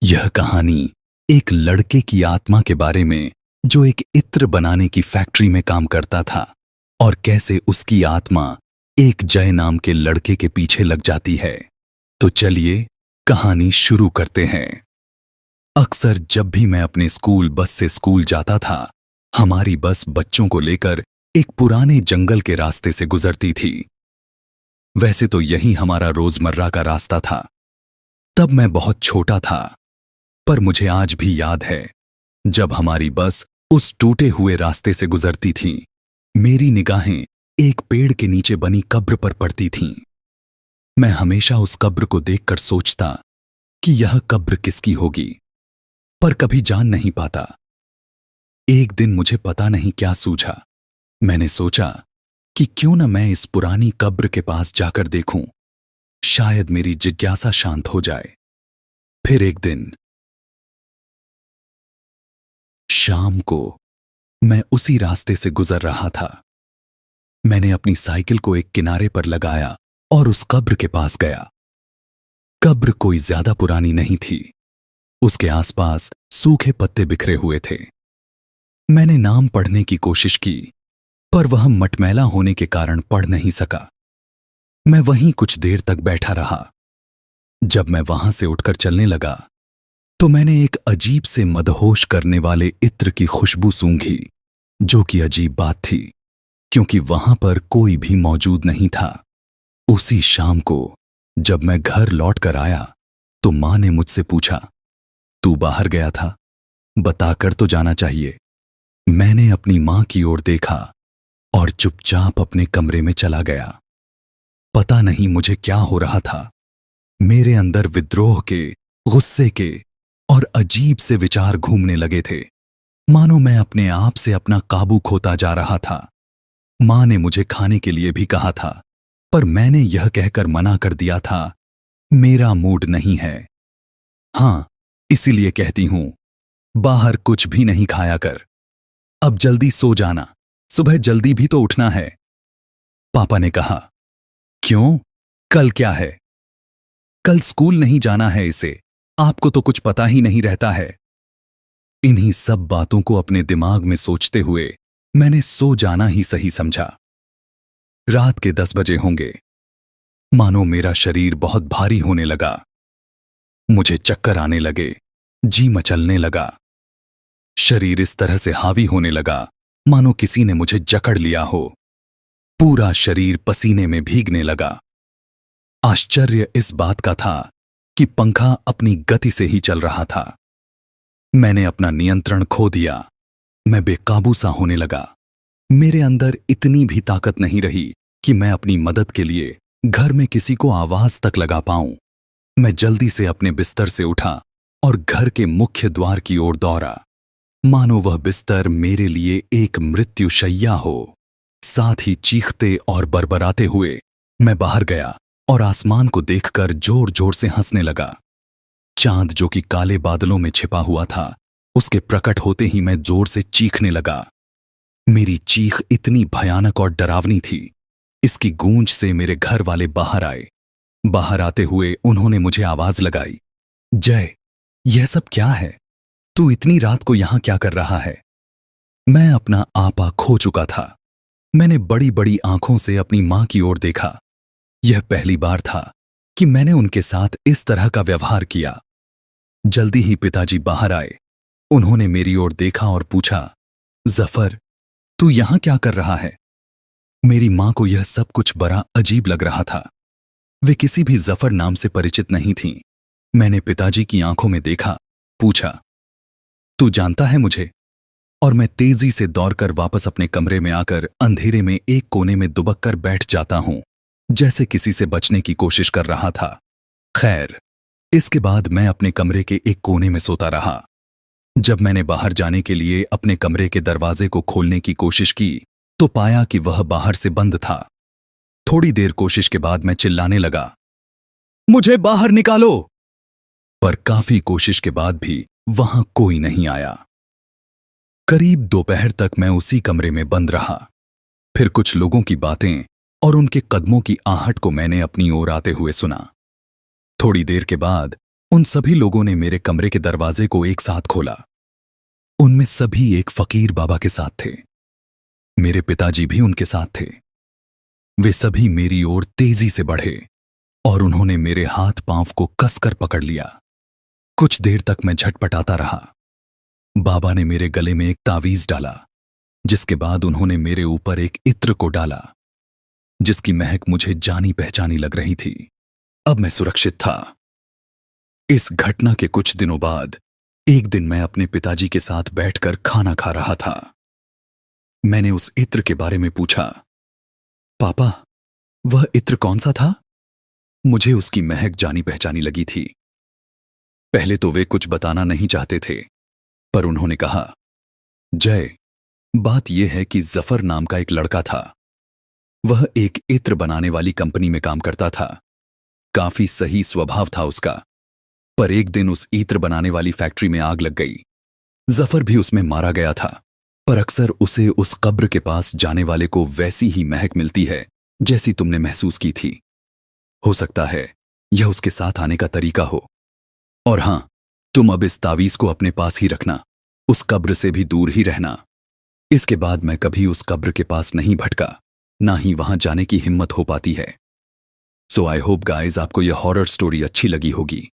यह कहानी एक लड़के की आत्मा के बारे में जो एक इत्र बनाने की फैक्ट्री में काम करता था और कैसे उसकी आत्मा एक जय नाम के लड़के के पीछे लग जाती है। तो चलिए कहानी शुरू करते हैं। अक्सर जब भी मैं अपने स्कूल बस से स्कूल जाता था, हमारी बस बच्चों को लेकर एक पुराने जंगल के रास्ते से गुजरती थी। वैसे तो यही हमारा रोजमर्रा का रास्ता था। तब मैं बहुत छोटा था, पर मुझे आज भी याद है जब हमारी बस उस टूटे हुए रास्ते से गुजरती थी। मेरी निगाहें एक पेड़ के नीचे बनी कब्र पर पड़ती थीं। मैं हमेशा उस कब्र को देखकर सोचता कि यह कब्र किसकी होगी, पर कभी जान नहीं पाता। एक दिन मुझे पता नहीं क्या सूझा। मैंने सोचा कि क्यों न मैं इस पुरानी कब्र के पास जाकर देखूं, शायद मेरी जिज्ञासा शांत हो जाए। फिर एक दिन शाम को मैं उसी रास्ते से गुजर रहा था। मैंने अपनी साइकिल को एक किनारे पर लगाया और उस कब्र के पास गया। कब्र कोई ज्यादा पुरानी नहीं थी। उसके आसपास सूखे पत्ते बिखरे हुए थे। मैंने नाम पढ़ने की कोशिश की, पर वह मटमैला होने के कारण पढ़ नहीं सका। मैं वहीं कुछ देर तक बैठा रहा। जब मैं वहां से उठकर चलने लगा तो मैंने एक अजीब से मदहोश करने वाले इत्र की खुशबू सूंघी, जो कि अजीब बात थी क्योंकि वहां पर कोई भी मौजूद नहीं था। उसी शाम को जब मैं घर लौट कर आया तो मां ने मुझसे पूछा, तू बाहर गया था? बताकर तो जाना चाहिए। मैंने अपनी मां की ओर देखा और चुपचाप अपने कमरे में चला गया। पता नहीं मुझे क्या हो रहा था। मेरे अंदर विद्रोह के, गुस्से के और अजीब से विचार घूमने लगे थे, मानो मैं अपने आप से अपना काबू खोता जा रहा था। मां ने मुझे खाने के लिए भी कहा था, पर मैंने यह कहकर मना कर दिया था, मेरा मूड नहीं है। हां, इसीलिए कहती हूं, बाहर कुछ भी नहीं खाया कर। अब जल्दी सो जाना, सुबह जल्दी भी तो उठना है। पापा ने कहा, क्यों? कल क्या है? कल स्कूल नहीं जाना है इसे, आपको तो कुछ पता ही नहीं रहता है। इन्हीं सब बातों को अपने दिमाग में सोचते हुए मैंने सो जाना ही सही समझा। रात के 10 बजे होंगे। मानो मेरा शरीर बहुत भारी होने लगा। मुझे चक्कर आने लगे, जी मचलने लगा। शरीर इस तरह से हावी होने लगा मानो किसी ने मुझे जकड़ लिया हो। पूरा शरीर पसीने में भीगने लगा। आश्चर्य इस बात का था कि पंखा अपनी गति से ही चल रहा था। मैंने अपना नियंत्रण खो दिया। मैं बेकाबू सा होने लगा। मेरे अंदर इतनी भी ताकत नहीं रही कि मैं अपनी मदद के लिए घर में किसी को आवाज तक लगा पाऊं। मैं जल्दी से अपने बिस्तर से उठा और घर के मुख्य द्वार की ओर दौड़ा, मानो वह बिस्तर मेरे लिए एक मृत्युशैया हो। साथ ही चीखते और बरबराते हुए मैं बाहर गया और आसमान को देखकर जोर जोर से हंसने लगा। चांद जो कि काले बादलों में छिपा हुआ था, उसके प्रकट होते ही मैं जोर से चीखने लगा। मेरी चीख इतनी भयानक और डरावनी थी, इसकी गूंज से मेरे घर वाले बाहर आए। बाहर आते हुए उन्होंने मुझे आवाज लगाई, जय, यह सब क्या है? तू इतनी रात को यहां क्या कर रहा है? मैं अपना आपा खो चुका था। मैंने बड़ी बड़ी आंखों से अपनी मां की ओर देखा। यह पहली बार था कि मैंने उनके साथ इस तरह का व्यवहार किया। जल्दी ही पिताजी बाहर आए। उन्होंने मेरी ओर देखा और पूछा, जफर, तू यहां क्या कर रहा है? मेरी मां को यह सब कुछ बड़ा अजीब लग रहा था। वे किसी भी जफर नाम से परिचित नहीं थीं। मैंने पिताजी की आंखों में देखा, पूछा, तू जानता है मुझे? और मैं तेजी से दौड़कर वापस अपने कमरे में आकर अंधेरे में एक कोने में दुबक कर बैठ जाता हूं, जैसे किसी से बचने की कोशिश कर रहा था। खैर, इसके बाद मैं अपने कमरे के एक कोने में सोता रहा। जब मैंने बाहर जाने के लिए अपने कमरे के दरवाजे को खोलने की कोशिश की तो पाया कि वह बाहर से बंद था। थोड़ी देर कोशिश के बाद मैं चिल्लाने लगा, मुझे बाहर निकालो! पर काफी कोशिश के बाद भी वहां कोई नहीं आया। करीब दोपहर तक मैं उसी कमरे में बंद रहा। फिर कुछ लोगों की बातें और उनके कदमों की आहट को मैंने अपनी ओर आते हुए सुना। थोड़ी देर के बाद उन सभी लोगों ने मेरे कमरे के दरवाजे को एक साथ खोला। उनमें सभी एक फकीर बाबा के साथ थे। मेरे पिताजी भी उनके साथ थे। वे सभी मेरी ओर तेजी से बढ़े और उन्होंने मेरे हाथ पांव को कसकर पकड़ लिया। कुछ देर तक मैं झटपटाता रहा। बाबा ने मेरे गले में एक तावीज डाला, जिसके बाद उन्होंने मेरे ऊपर एक इत्र को डाला, जिसकी महक मुझे जानी पहचानी लग रही थी। अब मैं सुरक्षित था। इस घटना के कुछ दिनों बाद एक दिन मैं अपने पिताजी के साथ बैठकर खाना खा रहा था। मैंने उस इत्र के बारे में पूछा, पापा, वह इत्र कौन सा था? मुझे उसकी महक जानी पहचानी लगी थी। पहले तो वे कुछ बताना नहीं चाहते थे, पर उन्होंने कहा, जय, बात यह है कि जफर नाम का एक लड़का था। वह एक इत्र बनाने वाली कंपनी में काम करता था। काफी सही स्वभाव था उसका, पर एक दिन उस इत्र बनाने वाली फैक्ट्री में आग लग गई। जफर भी उसमें मारा गया था, पर अक्सर उसे उस कब्र के पास जाने वाले को वैसी ही महक मिलती है जैसी तुमने महसूस की थी। हो सकता है यह उसके साथ आने का तरीका हो। और हां, तुम अब इस तावीज को अपने पास ही रखना, उस कब्र से भी दूर ही रहना। इसके बाद मैं कभी उस कब्र के पास नहीं भटका, ना ही वहां जाने की हिम्मत हो पाती है। सो आई होप गाइज आपको यह हॉरर स्टोरी अच्छी लगी होगी।